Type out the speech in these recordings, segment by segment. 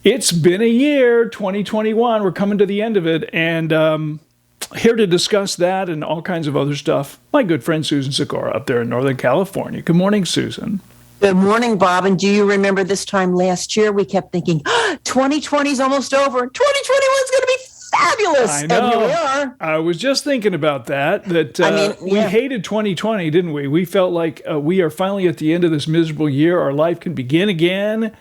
It's been a year, 2021. We're coming to the end of it. And here to discuss that and all kinds of other stuff, my good friend Susan Sikora up there in Northern California. Good morning, Susan. Good morning, Bob. And do you remember this time last year, we kept thinking, 2020 is almost over. 2021 is going to be fabulous. I know. And here we are. I was just thinking about that we hated 2020, didn't we? We felt like we are finally at the end of this miserable year. Our life can begin again.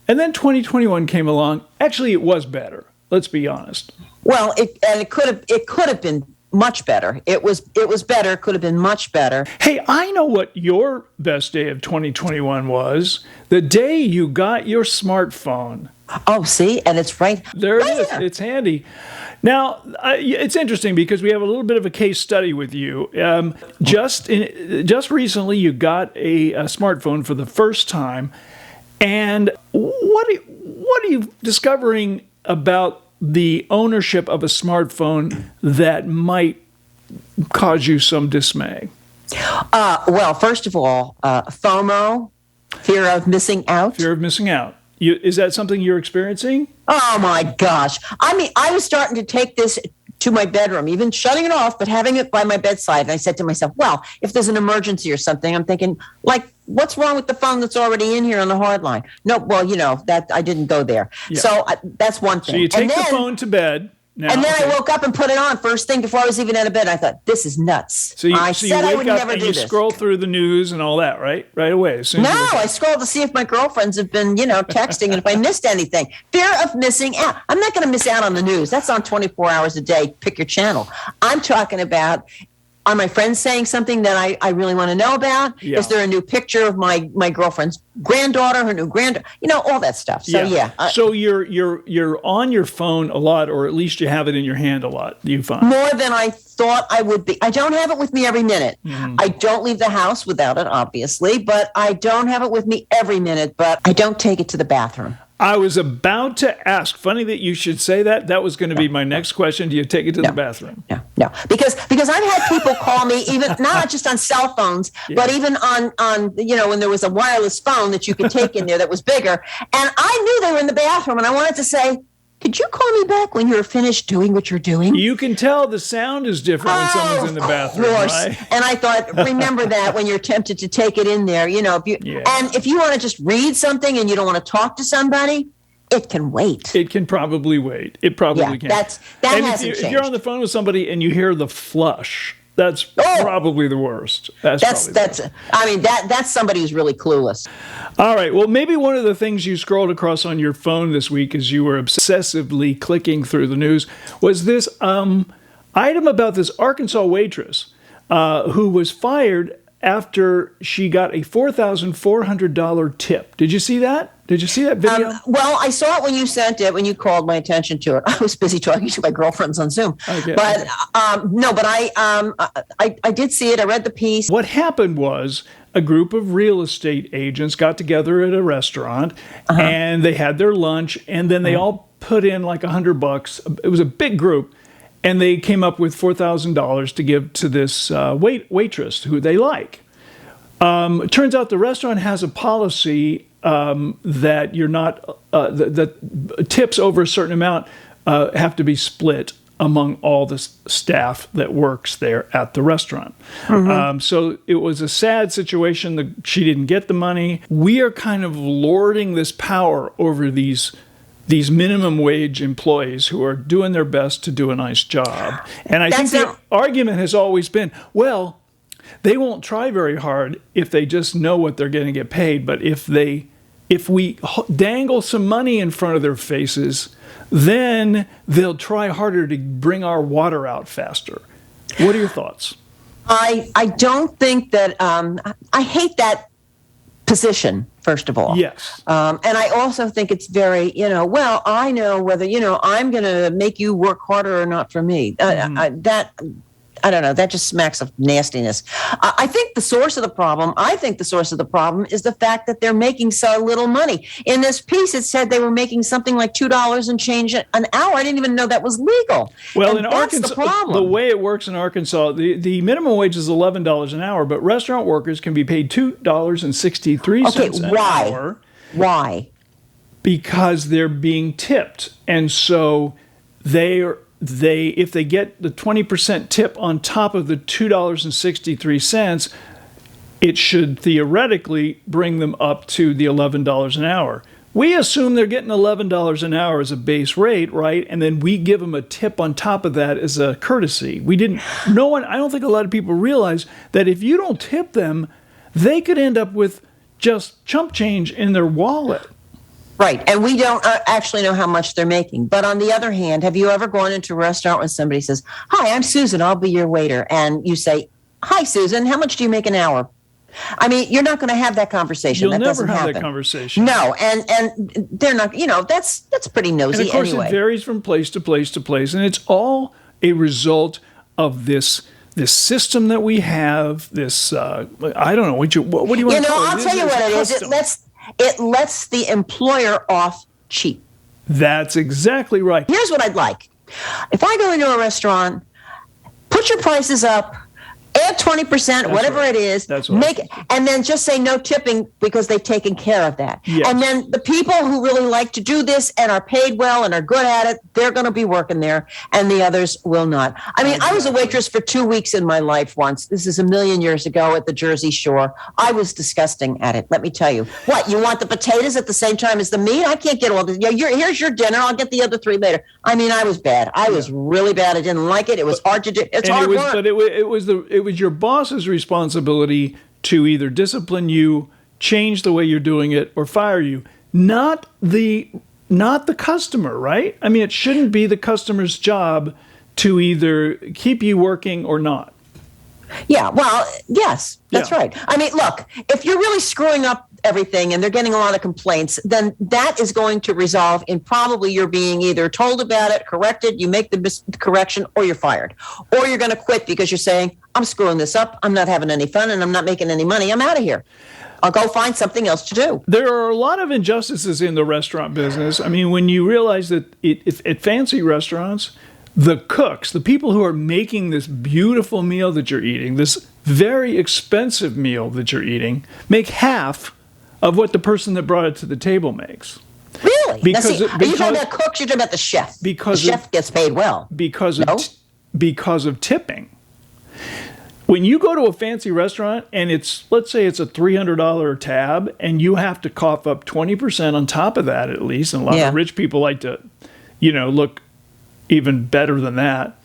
And then 2021 came along. Actually, it was better. Let's be honest. Well, it could have been much better. It was better. It could have been much better. Hey, I know what your best day of 2021 was. The day you got your smartphone. Oh, see? And it's right there. It is. It's handy. Now, it's interesting because we have a little bit of a case study with you. Just recently, you got a smartphone for the first time. And what are you discovering about the ownership of a smartphone that might cause you some dismay? Well, first of all, FOMO, fear of missing out. Fear of missing out. Is that something you're experiencing? Oh, my gosh. I mean, I was starting to take this to my bedroom, even shutting it off, but having it by my bedside. And I said to myself, well, if there's an emergency or something, I'm thinking, like, what's wrong with the phone that's already in here on the hard line? No, well, that I didn't go there. Yeah. So that's one thing. So you take the phone to bed. Now, and then I woke up and put it on first thing before I was even out of bed. I thought, this is nuts. So you wake up and you scroll through the news and all that, right? Right away. No, I scroll to see if my girlfriends have been, texting and if I missed anything. Fear of missing out. I'm not going to miss out on the news. That's on 24 hours a day. Pick your channel. I'm talking about, are my friends saying something that I really want to know about? Yeah. Is there a new picture of my girlfriend's granddaughter, her new granddaughter? all that stuff. So yeah. So you're on your phone a lot, or at least you have it in your hand a lot. Do you find more than I thought I would be? I don't have it with me every minute. Mm-hmm. I don't leave the house without it, obviously, but I don't have it with me every minute. But I don't take it to the bathroom. I was about to ask. Funny that you should say that. That was going to be my next question. Do you take it to the bathroom? No. Because I've had people call me, even not just on cell phones, but even on when there was a wireless phone that you could take in there that was bigger. And I knew they were in the bathroom, and I wanted to say, could you call me back when you're finished doing what you're doing? You can tell the sound is different when someone's in the bathroom. Of course. Right? And I thought, remember that when you're tempted to take it in there. And if you want to just read something and you don't want to talk to somebody, it can wait. It can probably wait. It probably can. That hasn't changed. If you're on the phone with somebody and you hear the flush, that's probably the worst. That's somebody who's really clueless. All right. Well, maybe one of the things you scrolled across on your phone this week as you were obsessively clicking through the news was this item about this Arkansas waitress who was fired after she got a $4,400 tip. Did you see that? Did you see that video? Well, I saw it when you sent it, when you called my attention to it. I was busy talking to my girlfriends on Zoom. Okay. But I did see it. I read the piece. What happened was a group of real estate agents got together at a restaurant and they had their lunch, and then they all put in like $100. It was a big group. And they came up with $4,000 to give to this waitress who they like. It turns out the restaurant has a policy that you're not that tips over a certain amount have to be split among all the staff that works there at the restaurant. Mm-hmm. So it was a sad situation. She didn't get the money. We are kind of lording this power over these minimum wage employees who are doing their best to do a nice job. And I think the argument has always been, well, they won't try very hard if they just know what they're going to get paid. But if we dangle some money in front of their faces, then they'll try harder to bring our water out faster. What are your thoughts? I don't think that I hate that position, first of all. Yes. And I also think it's very, well, I know whether, I'm going to make you work harder or not for me. I don't know. That just smacks of nastiness. I think the source of the problem is the fact that they're making so little money. In this piece, it said they were making something like $2 and change an hour. I didn't even know that was legal. Well, in Arkansas, the way it works in Arkansas, the minimum wage is $11 an hour, but restaurant workers can be paid $2.63 an hour. Why? because they're being tipped. And so if they get the 20% tip on top of the $2.63, it should theoretically bring them up to the $11 an hour. We assume they're getting $11 an hour as a base rate, right? And then we give them a tip on top of that as a courtesy. I don't think a lot of people realize that if you don't tip them, they could end up with just chump change in their wallet. Right. And we don't actually know how much they're making. But on the other hand, have you ever gone into a restaurant when somebody says, "Hi, I'm Susan, I'll be your waiter." And you say, "Hi, Susan, how much do you make an hour?" I mean, you're not going to have that conversation. You'll that never have happen. that conversation. No, and they're not, that's pretty nosy anyway. And of course, anyway. It varies from place to place to place. And it's all a result of this system that we have, this, I don't know, what do you want to call it? I'll tell you what it is. It lets the employer off cheap. That's exactly right. Here's what I'd like. If I go into a restaurant, put your prices up, add 20%, whatever right. it is, and then just say no tipping because they've taken care of that. Yes. And then the people who really like to do this and are paid well and are good at it, they're going to be working there, and the others will not. I mean, I was a waitress for 2 weeks in my life once. This is a million years ago at the Jersey Shore. I was disgusting at it, let me tell you. What, you want the potatoes at the same time as the meat? I can't get all the, here's your dinner, I'll get the other 3 later. I mean, I was bad. I was really bad. I didn't like it. It was hard to do. It's hard work. But it was your boss's responsibility to either discipline you, change the way you're doing it, or fire you, not the customer, right? I mean, it shouldn't be the customer's job to either keep you working or not. Yeah, well, yes, that's right. I mean, look, if you're really screwing up everything and they're getting a lot of complaints, then that is going to resolve in probably you're being either told about it, corrected, you make the correction, or you're fired. Or you're going to quit because you're saying, "I'm screwing this up, I'm not having any fun, and I'm not making any money, I'm out of here. I'll go find something else to do." There are a lot of injustices in the restaurant business. I mean, when you realize that at fancy restaurants, the cooks, the people who are making this beautiful meal that you're eating, this very expensive meal that you're eating, make half of what the person that brought it to the table makes. Really? Are you talking about cooks? You're talking about the chef. Because the chef gets paid well. Because of tipping. When you go to a fancy restaurant and let's say it's a $300 tab, and you have to cough up 20% on top of that at least, and a lot of rich people like to, look even better than that.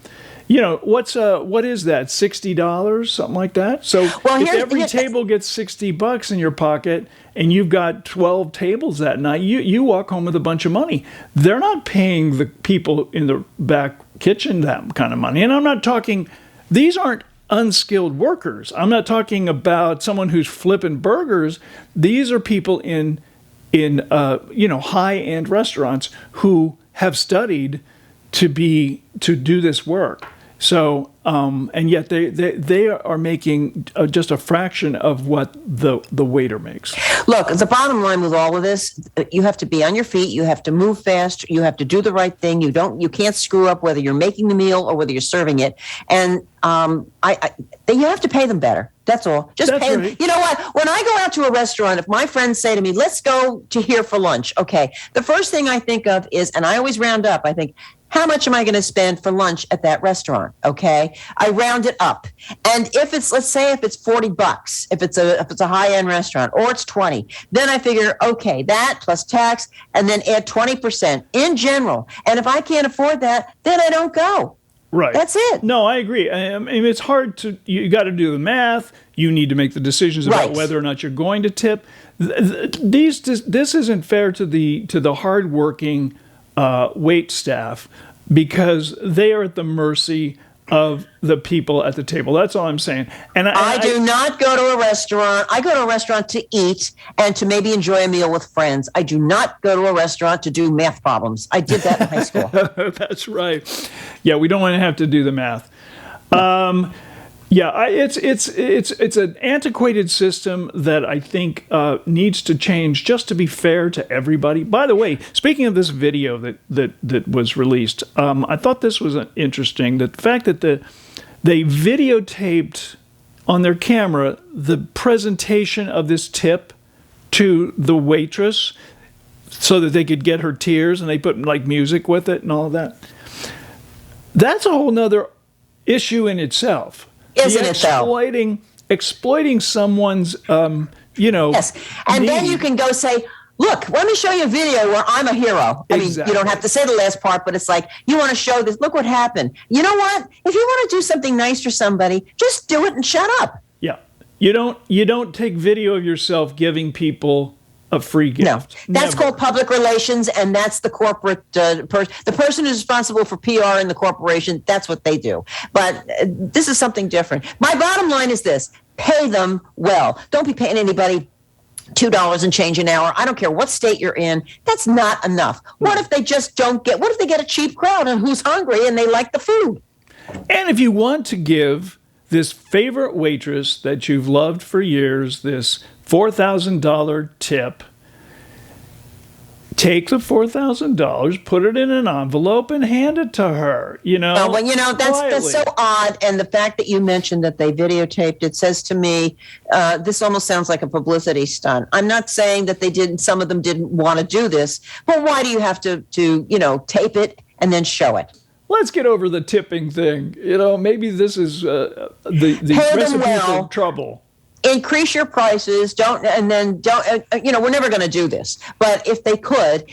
What is that? $60, something like that. So if every table gets $60 in your pocket, and you've got 12 tables that night, you walk home with a bunch of money. They're not paying the people in the back kitchen that kind of money. And I'm not talking; these aren't unskilled workers. I'm not talking about someone who's flipping burgers. These are people in high-end restaurants who have studied to do this work. So, and yet they are making just a fraction of what the waiter makes. Look, the bottom line with all of this, you have to be on your feet. You have to move fast. You have to do the right thing. You can't screw up whether you're making the meal or whether you're serving it. And you have to pay them better. That's all. Just pay them. Right. You know what? When I go out to a restaurant, if my friends say to me, "Let's go to here for lunch," okay, the first thing I think of is, and I always round up, I think, how much am I going to spend for lunch at that restaurant? Okay, I round it up, and let's say if it's $40, if it's a high-end restaurant, or it's 20, then I figure, okay, that plus tax, and then add 20% in general. And if I can't afford that, then I don't go. Right. That's it. No, I agree. I mean, it's hard you got to do the math. You need to make the decisions about whether or not you're going to tip. This isn't fair to the hardworking wait staff, because they are at the mercy of the people at the table. That's all I'm saying. And I do not go to a restaurant. I go to a restaurant to eat and to maybe enjoy a meal with friends. I do not go to a restaurant to do math problems. I did that in high school. That's right. Yeah, we don't want to have to do the math. It's an antiquated system that I think needs to change, just to be fair to everybody. By the way, speaking of this video that was released, I thought this was interesting. The fact that they videotaped on their camera the presentation of this tip to the waitress. so that they could get her tears, and they put like music with it and all of that. That's a whole nother issue in itself. Isn't it though? Exploiting someone's, Yes. And then you can go say, look, let me show you a video where I'm a hero. I mean, you don't have to say the last part, but it's like, you want to show this. Look what happened. You know what? If you want to do something nice for somebody, just do it and shut up. Yeah. You don't take video of yourself giving people a free gift. No, that's called public relations, and that's the corporate the person who's responsible for PR in the corporation. That's what they do. But this is something different. My bottom line is this: pay them well. Don't be paying anybody $2 and change an hour. I don't care what state you're in. That's not enough. What if they just don't get? What if they get a cheap crowd and who's hungry and they like the food? And if you want to give this favorite waitress that you've loved for years this $4,000 tip, take the $4,000, put it in an envelope, and hand it to her. That's so odd. And the fact that you mentioned that they videotaped it says to me, this almost sounds like a publicity stunt. I'm not saying that they didn't. Some of them didn't want to do this, but why do you have to tape it and then show it? Let's get over the tipping thing. Maybe this is the recipe for trouble. Increase your prices. We're never going to do this. But if they could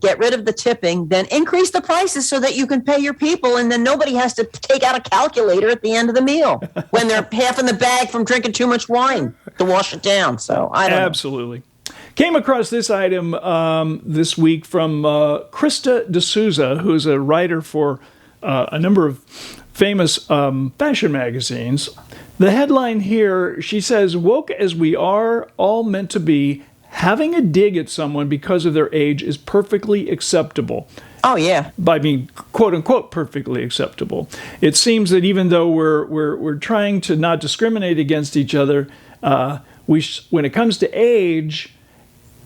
get rid of the tipping, then increase the prices so that you can pay your people, and then nobody has to take out a calculator at the end of the meal when they're half in the bag from drinking too much wine to wash it down. So I don't Absolutely. Came across this item this week from Krista D'Souza, who's a writer for a number of famous fashion magazines. The headline here, she says, woke as we are all meant to be, having a dig at someone because of their age is perfectly acceptable. Oh, yeah. By being, quote unquote, perfectly acceptable. It seems that even though we're trying to not discriminate against each other, when it comes to age,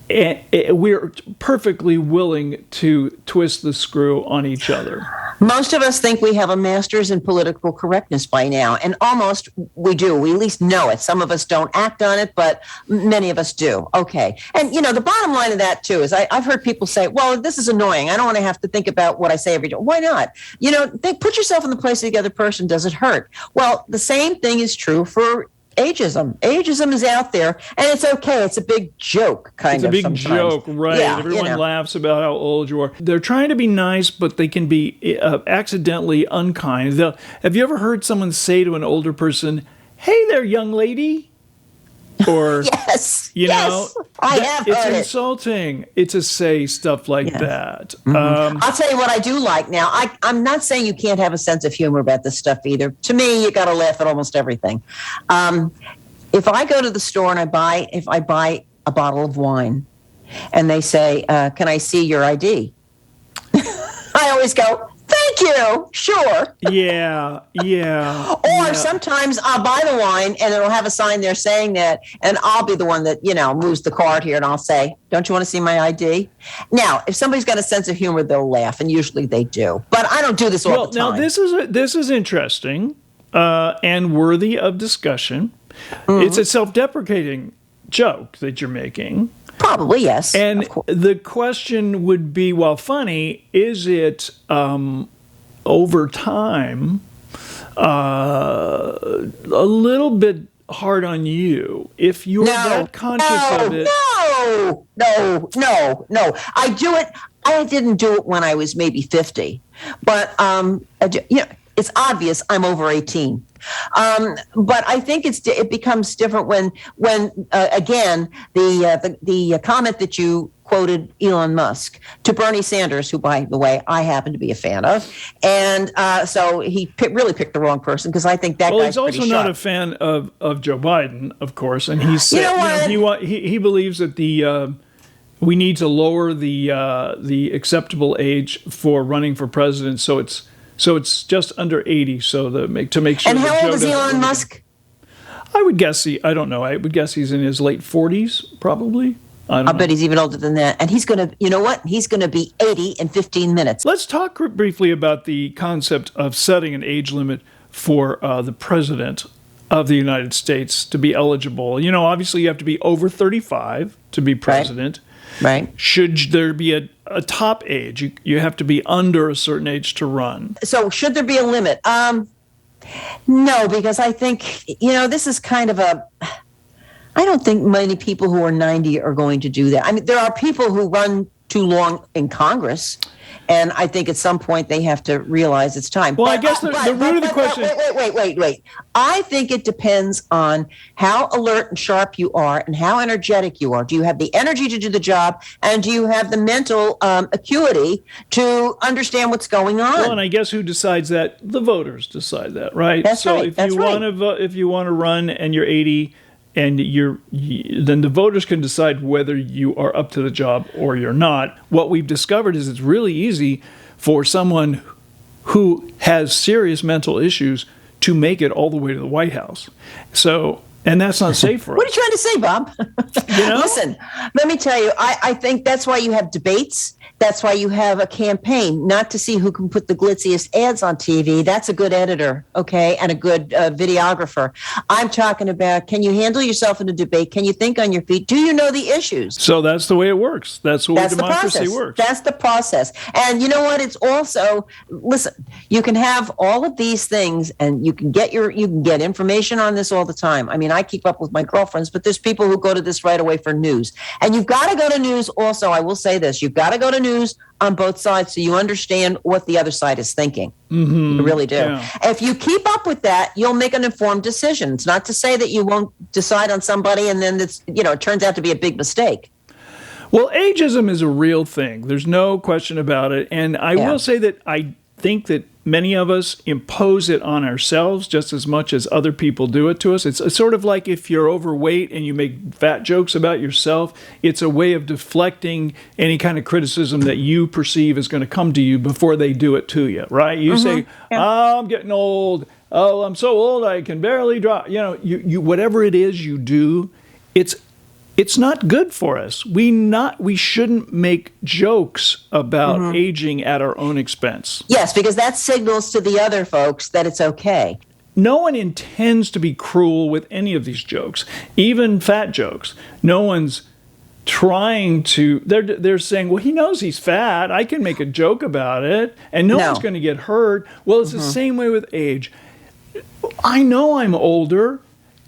we're perfectly willing to twist the screw on each other. Most of us think we have a master's in political correctness by now, and almost we do. We at least know it. Some of us don't act on it, but many of us do. Okay. And, the bottom line of that, too, is I've heard people say, well, this is annoying. I don't want to have to think about what I say every day. Why not? Put yourself in the place of the other person. Does it hurt? Well, the same thing is true for ageism. Ageism is out there, and it's okay. It's a big joke, It's a big joke, right? Yeah, Everyone laughs about how old you are. They're trying to be nice, but they can be accidentally unkind. Have you ever heard someone say to an older person, "Hey there, young lady"? Or yes, I have heard it's insulting. To say stuff like that. Mm-hmm. I'll tell you what I do like now. I'm not saying you can't have a sense of humor about this stuff either. To me, you got to laugh at almost everything. If I go to the store and I buy a bottle of wine, and they say, "Can I see your ID?" I always go, "Thank you. Sure." Yeah. Or sometimes I'll buy the wine and it'll have a sign there saying that, and I'll be the one that, moves the card here, and I'll say, "Don't you want to see my ID?" Now, if somebody's got a sense of humor, they'll laugh, and usually they do. But I don't do this all the time. Now, this is interesting and worthy of discussion. Mm-hmm. It's a self-deprecating joke that you're making. Probably, yes. And the question would be, while funny, is it over time a little bit hard on you if you're that conscious of it? No. I do it. I didn't do it when I was maybe 50, but it's obvious I'm over 18. But I think it becomes different when again the comment that you quoted Elon Musk to Bernie Sanders, who, by the way, I happen to be a fan of, and so he really picked the wrong person, because I think that guy's he's also not a fan of Joe Biden, of course, and he said he believes that we need to lower the acceptable age for running for president, so it's just under 80, to make sure. And how old is Elon Musk? I would guess I don't know. I would guess he's in his late 40s, probably. I bet he's even older than that. And he's going to, he's going to be 80 in 15 minutes. Let's talk briefly about the concept of setting an age limit for the president of the United States to be eligible. Obviously you have to be over 35 to be president. Right. Should there be a top age? You have to be under a certain age to run. So should there be a limit? No, because I think, this is kind of I don't think many people who are 90 are going to do that. I mean, there are people who run too long in Congress, and I think at some point they have to realize it's time. Well, I guess the root of the question... Wait. I think it depends on how alert and sharp you are and how energetic you are. Do you have the energy to do the job, and do you have the mental acuity to understand what's going on? Well, and I guess who decides that? The voters decide that, right? That's so right. if you want to run and you're 80... and then the voters can decide whether you are up to the job or you're not. What we've discovered is it's really easy for someone who has serious mental issues to make it all the way to the White House. And that's not safe for us. What are you trying to say, Bob? Listen, let me tell you, I think that's why you have debates. That's why you have a campaign, not to see who can put the glitziest ads on TV. That's a good editor, okay, and a good videographer. I'm talking about, can you handle yourself in a debate? Can you think on your feet? Do you know the issues? So that's the way it works. That's the way democracy works. That's the process. And you know what? It's also, listen, you can have all of these things, and you can get information on this all the time. I mean, I keep up with my girlfriends, but there's people who go to this right away for news. And you've got to go to news also. I will say this. You've got to go to news on both sides so you understand what the other side is thinking. Mm-hmm. You really do. Yeah. If you keep up with that, you'll make an informed decision. It's not to say that you won't decide on somebody and then it turns out to be a big mistake. Well, ageism is a real thing. There's no question about it. And I will say that I think that many of us impose it on ourselves just as much as other people do it to us. It's sort of like if you're overweight and you make fat jokes about yourself, it's a way of deflecting any kind of criticism that you perceive is going to come to you before they do it to you, right? You say, oh, I'm getting old. Oh, I'm so old I can barely drive. You whatever it is you do, it's not good for us. We shouldn't make jokes about aging at our own expense. Yes, because that signals to the other folks that it's okay. No one intends to be cruel with any of these jokes, even fat jokes. No one's trying to. They're saying, well, he knows he's fat. I can make a joke about it, and no one's going to get hurt. Well, it's the same way with age. I know I'm older.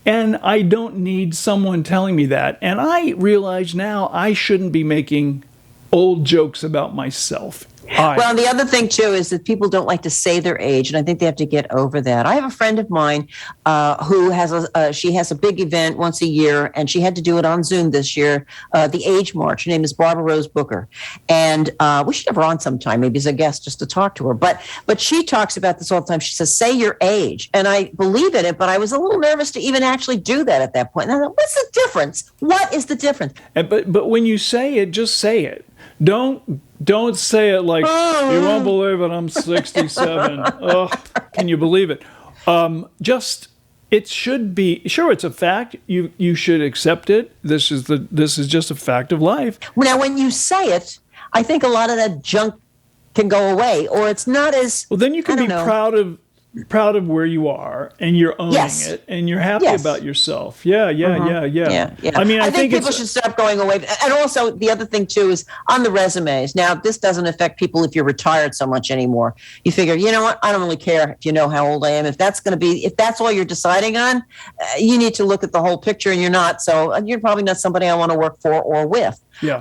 And I don't need someone telling me that. And I realize now I shouldn't be making old jokes about myself. Well, the other thing, too, is that people don't like to say their age, and I think they have to get over that. I have a friend of mine who has she has a big event once a year, and she had to do it on Zoom this year, the Age March. Her name is Barbara Rose Booker. And we should have her on sometime, maybe as a guest, just to talk to her. But she talks about this all the time. She says, say your age. And I believe in it, but I was a little nervous to even actually do that at that point. And I thought, what's the difference? What is the difference? But when you say it, just say it. Don't say it like, you won't believe it, I'm 67. Oh, can you believe it? It should be, sure, it's a fact. You should accept it. This is just a fact of life. Now, when you say it, I think a lot of that junk can go away, or it's not as... Well, then you can be proud of where you are, and you're owning it, and you're happy about yourself. Yeah. I mean, I think people should stop going away. And also, the other thing too is on the resumes. Now, this doesn't affect people if you're retired so much anymore. You figure, you know what? I don't really care if you know how old I am. If that's all you're deciding on, you need to look at the whole picture, and you're not. So you're probably not somebody I want to work for or with. Yeah.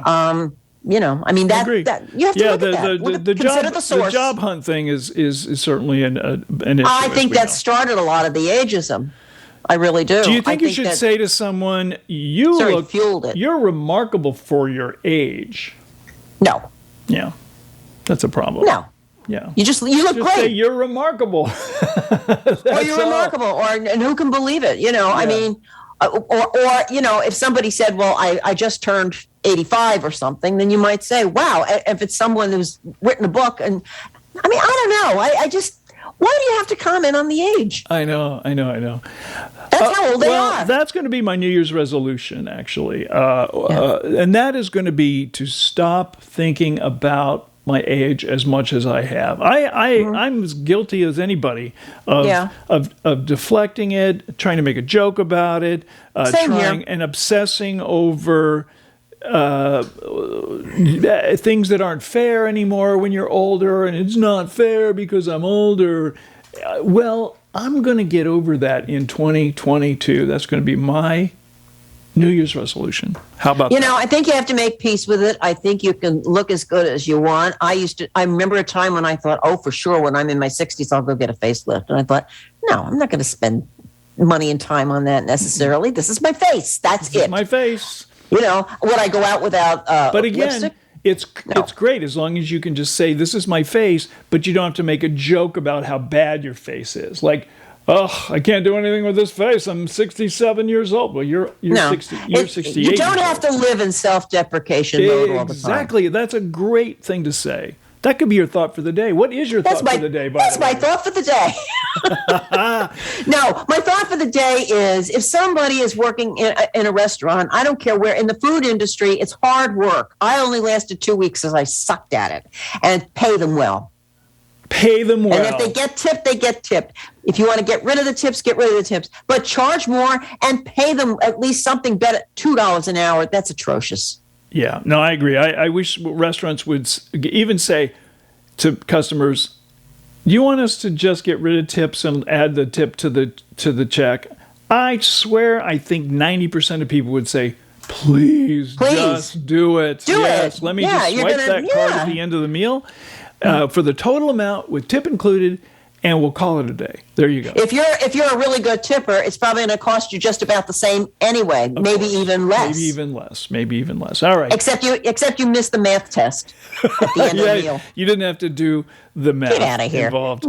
I mean, that you have to look at that. The job hunt thing is certainly an issue. I think that started a lot of the ageism. I really do. Do you think you should say to someone, fueled it. You're remarkable for your age? No. Yeah, that's a problem. No. Yeah. You look great. Say you're remarkable. Or you're remarkable, and who can believe it? I mean, or if somebody said, well, I just turned 85 or something, then you might say, wow, if it's someone who's written a book. And I mean, I don't know. I just, why do you have to comment on the age? I know. That's how old they are. That's going to be my New Year's resolution, actually. And that is going to be to stop thinking about my age as much as I have. I'm as guilty as anybody of deflecting it, trying to make a joke about it, and obsessing over things that aren't fair anymore when you're older, and it's not fair because I'm older. Well, I'm going to get over that in 2022. That's going to be my New Year's resolution. How about that? I think you have to make peace with it. I think you can look as good as you want. I remember a time when I thought, oh, for sure, when I'm in my 60s, I'll go get a facelift. And I thought, no, I'm not going to spend money and time on that necessarily. This is my face. That's it. My face. Would I go out without but again, lipstick? It's great as long as you can just say, this is my face, but you don't have to make a joke about how bad your face is. Like, oh, I can't do anything with this face. I'm 67 years old. Well, you're 60. You're 68. You don't have to live in self-deprecation mode all the time. Exactly. That's a great thing to say. That could be your thought for the day. What is your thought for the day, by the way? That's my thought for the day. No, my thought for the day is if somebody is working in a restaurant, I don't care where, in the food industry, it's hard work. I only lasted 2 weeks as I sucked at it. And pay them well. Pay them well. And if they get tipped, they get tipped. If you want to get rid of the tips, get rid of the tips. But charge more and pay them at least something better, $2 an hour. That's atrocious. Yeah, no, I agree. I wish restaurants would even say to customers, "Do you want us to just get rid of tips and add the tip to the check?" I swear, I think 90% of people would say, "Please, just do it. Yes, let me just swipe that card at the end of the meal for the total amount with tip included." And we'll call it a day. There you go. If you're a really good tipper, it's probably going to cost you just about the same anyway. Maybe even less. Maybe even less. All right. Except you missed the math test at the end of the meal. You didn't have to do the math. Get out of here. Involved.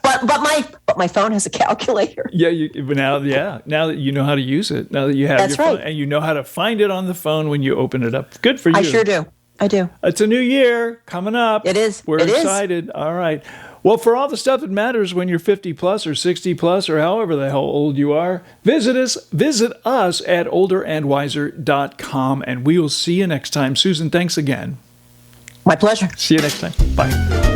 But my phone has a calculator. Yeah. Now that you know how to use it, now that you have your phone, and you know how to find it on the phone when you open it up. Good for you. I sure do. I do. It's a new year coming up. It is. We're excited. All right. Well, for all the stuff that matters when you're 50 plus or 60 plus or however the hell old you are, visit us at olderandwiser.com, and we will see you next time. Susan, thanks again. My pleasure. See you next time. Bye.